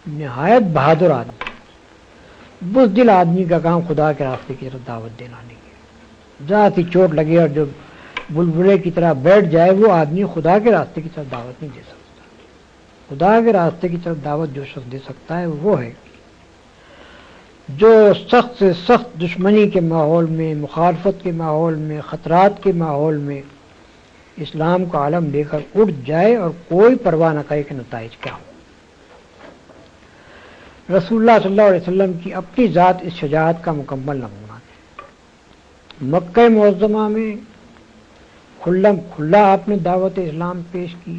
نہایت بہادر آدمی، بزدل آدمی کا کام خدا کے راستے کی طرف دعوت دینا نہیں ہے۔ ذات ہی چوٹ لگے اور جو بلبلے کی طرح بیٹھ جائے وہ آدمی خدا کے راستے کی طرف دعوت نہیں دے سکتا۔ خدا کے راستے کی طرف دعوت جو شخص دے سکتا ہے وہ ہے جو سخت سے سخت دشمنی کے ماحول میں، مخالفت کے ماحول میں، خطرات کے ماحول میں اسلام کا علم لے کر اٹھ جائے اور کوئی پرواہ نہ کرے کہ نتائج کیا ہو۔ رسول اللہ صلی اللہ علیہ وسلم کی اپنی ذات اس شجاعت کا مکمل نمونہ ہے۔ مکہ معظمہ میں کھلم کھلا آپ نے دعوت اسلام پیش کی،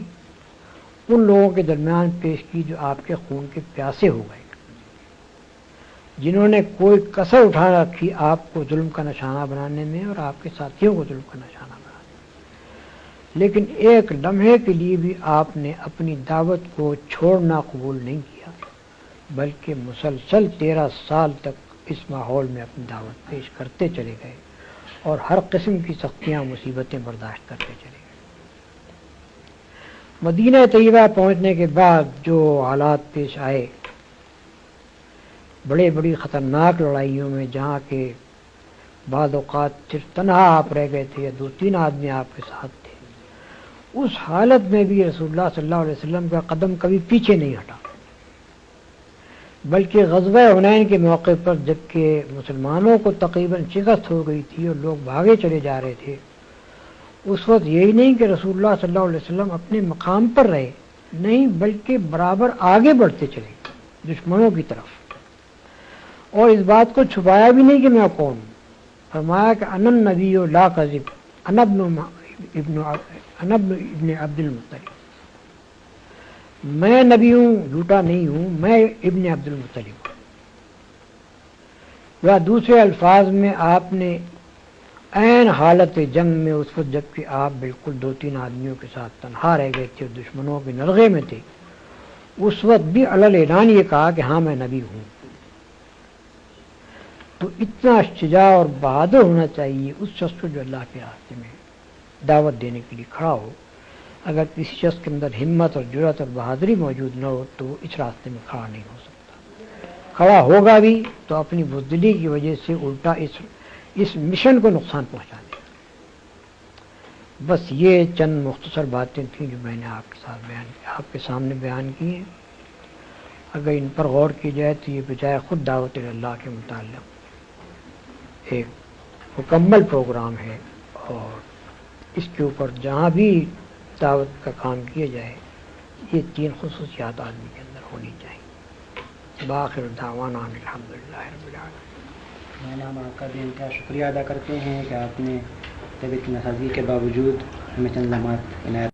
ان لوگوں کے درمیان پیش کی جو آپ کے خون کے پیاسے ہو گئے، جنہوں نے کوئی کسر اٹھا رکھی آپ کو ظلم کا نشانہ بنانے میں اور آپ کے ساتھیوں کو ظلم کا نشانہ بنانے میں، لیکن ایک لمحے کے لیے بھی آپ نے اپنی دعوت کو چھوڑنا قبول نہیں کیا، بلکہ مسلسل 13 سال تک اس ماحول میں اپنی دعوت پیش کرتے چلے گئے اور ہر قسم کی سختیاں مصیبتیں برداشت کرتے چلے گئے۔ مدینہ طیبہ پہنچنے کے بعد جو حالات پیش آئے، بڑی خطرناک لڑائیوں میں جہاں کہ بعض اوقات صرف تنہا آپ رہ گئے تھے یا 2-3 آدمی آپ کے ساتھ تھے، اس حالت میں بھی رسول اللہ صلی اللہ علیہ وسلم کا قدم کبھی پیچھے نہیں ہٹا، بلکہ غزوہ حنین کے موقع پر جبکہ مسلمانوں کو تقریباً شکست ہو گئی تھی اور لوگ بھاگے چلے جا رہے تھے، اس وقت یہی نہیں کہ رسول اللہ صلی اللہ علیہ وسلم اپنے مقام پر رہے، نہیں بلکہ برابر آگے بڑھتے چلے دشمنوں کی طرف، اور اس بات کو چھپایا بھی نہیں کہ میں کون ہوں۔ فرمایا کہ انا النبی لا کذب، انا ابن عبد المطلب، میں نبی ہوں، جھوٹا نہیں ہوں، میں ابن عبد المطلب ہوں۔ یا دوسرے الفاظ میں آپ نے عین حالت جنگ میں، اس وقت جبکہ آپ بالکل 2-3 آدمیوں کے ساتھ تنہا رہ گئے تھے اور دشمنوں کے نرغے میں تھے، اس وقت بھی علل اعلان یہ کہا کہ ہاں میں نبی ہوں۔ تو اتنا شجاع اور بہادر ہونا چاہیے اس شخص کو جو اللہ کے راستے میں دعوت دینے کے لیے کھڑا ہو۔ اگر کسی شخص کے اندر ہمت اور جرأت اور بہادری موجود نہ ہو تو وہ اس راستے میں کھڑا نہیں ہو سکتا، کھڑا ہوگا بھی تو اپنی بزدلی کی وجہ سے الٹا اس مشن کو نقصان پہنچا دے۔ بس یہ چند مختصر باتیں تھیں جو میں نے آپ کے سامنے بیان کی ہیں۔ اگر ان پر غور کی جائے تو یہ بجائے خود دعوت اللہ کے متعلق ایک مکمل پروگرام ہے، اور اس کے اوپر جہاں بھی دعوت کا کام کیا جائے یہ 3 خصوصیات آدمی کے اندر ہونی چاہیے۔ بآخر دعوانا الحمدللہ رب العالمین۔ ہم آپ کا بھی انتہا شکریہ ادا کرتے ہیں کہ آپ نے طبیعت ناسازی کے باوجود ہمیں چند لمحات عنایت